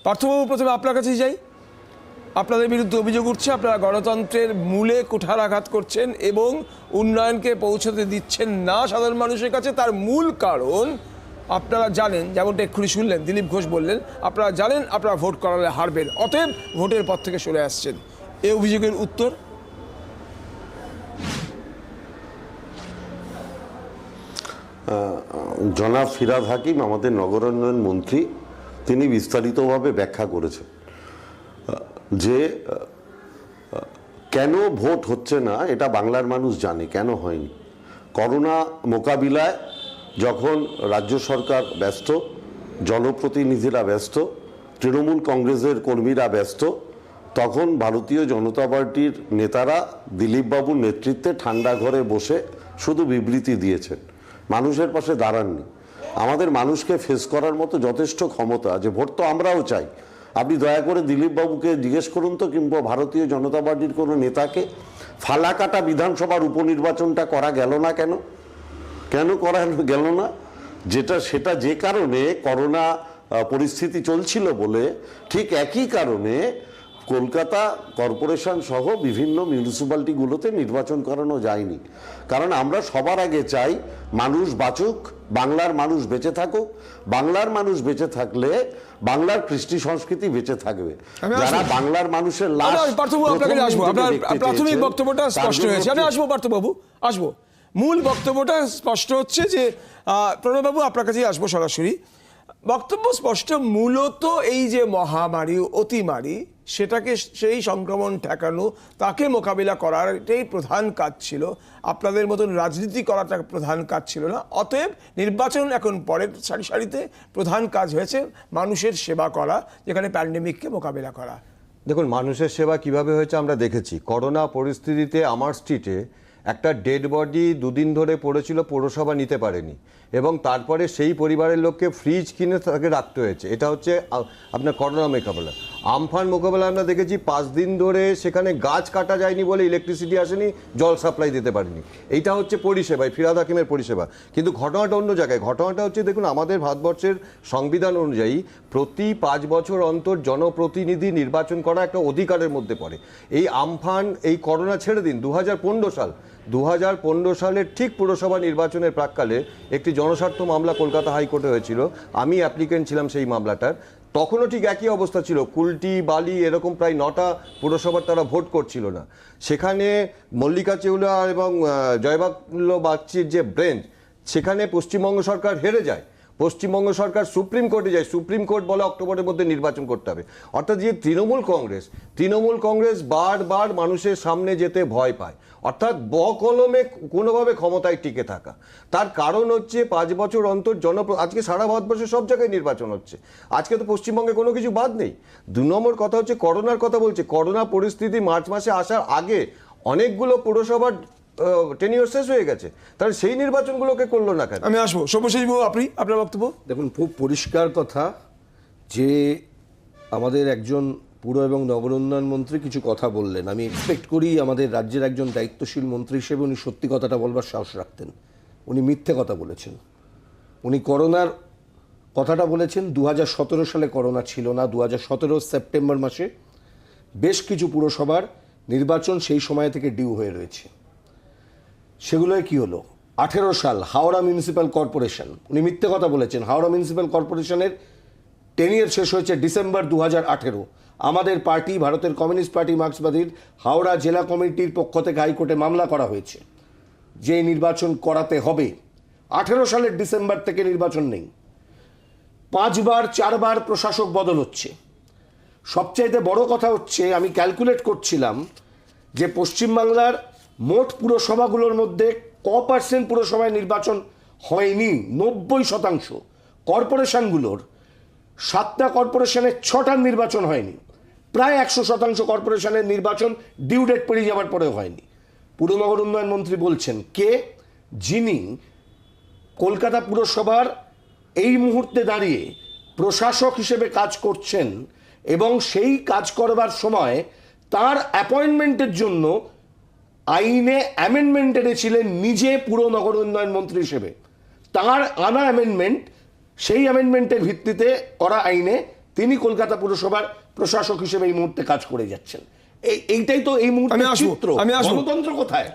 পার্থবাবু, প্রথমে আপনার কাছেই যাই। আপনাদের বিরুদ্ধে অভিযোগ উঠছে আপনারা গণতন্ত্রের মূলে কুঠারাঘাত করছেন এবং উন্নয়নকে পৌঁছতে দিচ্ছেন না সাধারণ মানুষের কাছে। তার মূল কারণ আপনারা জানেন, যেমনটা এক্ষুনি শুনলেন দিলীপ ঘোষ বললেন, আপনারা জানেন আপনারা ভোট করালে হারবেন, অতএব ভোটের পথ থেকে সরে আসছেন। এই অভিযোগের উত্তর? জনাব ফিরহাদ হাকিম আমাদের নগরায়ণ মন্ত্রী, তিনি বিস্তারিতভাবে ব্যাখ্যা করেছেন যে কেন ভোট হচ্ছে না এটা বাংলার মানুষ জানে কেন হয়নি। করোনা মোকাবিলায় যখন রাজ্য সরকার ব্যস্ত, জনপ্রতিনিধিরা ব্যস্ত, তৃণমূল কংগ্রেসের কর্মীরা ব্যস্ত, তখন ভারতীয় জনতা পার্টির নেতারা দিলীপবাবুর নেতৃত্বে ঠান্ডা ঘরে বসে শুধু বিবৃতি দিয়েছেন, মানুষের পাশে দাঁড়াননি। আমাদের মানুষকে ফেস করার মতো যথেষ্ট ক্ষমতা, যে ভোট তো আমরাও চাই। আপনি দয়া করে দিলীপবাবুকে জিজ্ঞেস করুন তো, কিংবা ভারতীয় জনতা পার্টির কোনো নেতাকে, ফালাকাটা বিধানসভার উপনির্বাচনটা করা গেল না কেন? কেন করা গেল না? সেটা যে কারণে করোনা পরিস্থিতি চলছিল বলে, ঠিক একই কারণে কলকাতা কর্পোরেশন সহ বিভিন্ন মিউনিসিপ্যালিটিগুলোতে নির্বাচন করানো যায়নি। কারণ আমরা সবার আগে চাই মানুষ বাঁচুক, বাংলার মানুষ বেঁচে থাকুক। বাংলার মানুষ বেঁচে থাকলে বাংলার কৃষ্টি সংস্কৃতি বেঁচে থাকবে। যারা বাংলার মানুষের লাশ, প্রাথমিক বক্তব্যটা স্পষ্ট হয়েছে। আমি আসবো পার্থবাবু, আসবো। মূল বক্তব্যটা স্পষ্ট হচ্ছে যে প্রণববাবু আপনার কাছেই আসবো সরাসরি। বক্তব্য স্পষ্ট, মূলত এই যে মহামারী, অতিমারী, সেটাকে, সেই সংক্রমণ ঠেকানো, তাকে মোকাবিলা করার এটাই প্রধান কাজ ছিল। আপনাদের মতন রাজনীতি করাটা প্রধান কাজ ছিল না। অতএব নির্বাচন এখন পরের সারিতে, প্রধান কাজ হয়েছে মানুষের সেবা করা, যেখানে প্যান্ডেমিককে মোকাবিলা করা। দেখুন, মানুষের সেবা কিভাবে হয়েছে আমরা দেখেছি। করোনা পরিস্থিতিতে আমার স্ট্রিটে একটা ডেড বডি দুদিন ধরে পড়েছিল, পৌরসভা নিতে পারেনি, এবং তারপরে সেই পরিবারের লোককে ফ্রিজ কিনে তাকে রাখতে হয়েছে। এটা হচ্ছে আপনার করোনা মোকাবেলা। আমফান মোকাবেলা আমরা দেখেছি 5 দিন ধরে সেখানে গাছ কাটা যায়নি বলে ইলেকট্রিসিটি আসেনি, জল সাপ্লাই দিতে পারেনি। এইটা হচ্ছে পরিষেবা, ফিরহাদ হাকিমের পরিষেবা। কিন্তু ঘটনাটা অন্য জায়গায়। ঘটনাটা হচ্ছে, দেখুন, আমাদের ভারতবর্ষের সংবিধান অনুযায়ী প্রতি 5 বছর অন্তর জনপ্রতিনিধি নির্বাচন করা একটা অধিকারের মধ্যে পড়ে। এই আমফান, এই করোনা ছেড়ে দিন, 2015 সালের ঠিক পুরসভা নির্বাচনের প্রাক্কালে একটি জনস্বার্থ মামলা কলকাতা হাইকোর্টে হয়েছিল। আমি অ্যাপ্লিকেন্ট ছিলাম সেই মামলাটার। তখনও ঠিক একই অবস্থা ছিল, কুলটি, বালি, এরকম প্রায় 9টা পুরসভার তারা ভোট করছিল না। সেখানে মল্লিকা চেউলা এবং জয়বাল্য বাগচির যে ব্রেঞ্চ, সেখানে পশ্চিমবঙ্গ সরকার হেরে যায়। পশ্চিমবঙ্গ সরকার সুপ্রিম কোর্টে যায়, সুপ্রিম কোর্ট বলে অক্টোবরের মধ্যে নির্বাচন করতে হবে। অর্থাৎ যে তৃণমূল কংগ্রেস বারবার মানুষের সামনে যেতে ভয় পায়, অর্থাৎ বকলমে কোনোভাবে ক্ষমতায় টিকে থাকা। তার কারণ হচ্ছে 5 বছর অন্তর আজকে সারা ভারতবর্ষে সব জায়গায় নির্বাচন হচ্ছে। আজকে তো পশ্চিমবঙ্গে কোনো কিছু বাদ নেই। 2 নম্বর কথা হচ্ছে করোনার কথা বলছে। করোনা পরিস্থিতি মার্চ মাসে আসার আগে অনেকগুলো পুরসভার টেনিওর শেষ হয়ে গেছে, তাহলে সেই নির্বাচনগুলোকে করলো না কেন? আমি আসবো সব্যসাচী বাবু, আপনার বক্তব্য। দেখুন, খুব পরিষ্কার কথা যে আমাদের একজন পুর এবং নগর উন্নয়ন মন্ত্রী কিছু কথা বললেন। আমি এক্সপেক্ট করি আমাদের রাজ্যের একজন দায়িত্বশীল মন্ত্রী হিসেবে উনি সত্যি কথাটা বলবার সাহস রাখতেন। উনি মিথ্যে কথা বলেছেন। উনি করোনার কথাটা বলেছেন। 2017 সালে করোনা ছিল না। 2017 সেপ্টেম্বর মাসে বেশ কিছু পুরসভার নির্বাচন সেই সময় থেকে ডিউ হয়ে রয়েছে। সেগুলোয় কি হলো? 18 সাল হাওড়া মিউনিসিপ্যাল কর্পোরেশন, উনি মিথ্যে কথা বলেছেন। হাওড়া মিউনিসিপ্যাল কর্পোরেশনের টেনিয়ার শেষ হয়েছে ডিসেম্বর 2018। আমাদের পার্টি, ভারতের কমিউনিস্ট পার্টি মার্ক্সবাদীর হাওড়া জেলা কমিটির পক্ষ থেকে হাইকোর্টে মামলা করা হয়েছে যে নির্বাচন করাতে হবে। 18 সালের ডিসেম্বর থেকে নির্বাচন নেই। 4 বার প্রশাসক বদল হচ্ছে। সবচাইতে বড় কথা হচ্ছে, আমি ক্যালকুলেট করছিলাম যে পশ্চিমবাংলার মোট পুরসভাগুলোর মধ্যে % পুরসভায় নির্বাচন হয়নি? 90%। কর্পোরেশনগুলোর 7টা কর্পোরেশনের 6টার নির্বাচন হয়নি। প্রায় 100% কর্পোরেশনের নির্বাচন ডিউ ডেট পেরিয়ে যাওয়ার পরেও হয়নি। পুর নগর উন্নয়ন মন্ত্রী বলছেন কে? যিনি কলকাতা পুরসভার এই মুহূর্তে দাঁড়িয়ে প্রশাসক হিসেবে কাজ করছেন এবং সেই কাজ করবার সময় তার অ্যাপয়েন্টমেন্টের জন্য আইনে অ্যামেন্ডমেন্ট এনেছিলেন নিজে পুর নগর উন্নয়ন মন্ত্রী হিসেবে। তার আনা অ্যামেন্ডমেন্ট, সেই অ্যামেন্ডমেন্টের ভিত্তিতে করা আইনে তিনি কলকাতা পুরসভার প্রশাসক হিসেবে এই মুহূর্তে কাজ করে যাচ্ছেন। এইটাই তো এই মুহূর্তে আমি আসবো, চিত্র। আমি আসবো। গণতন্ত্র কোথায়?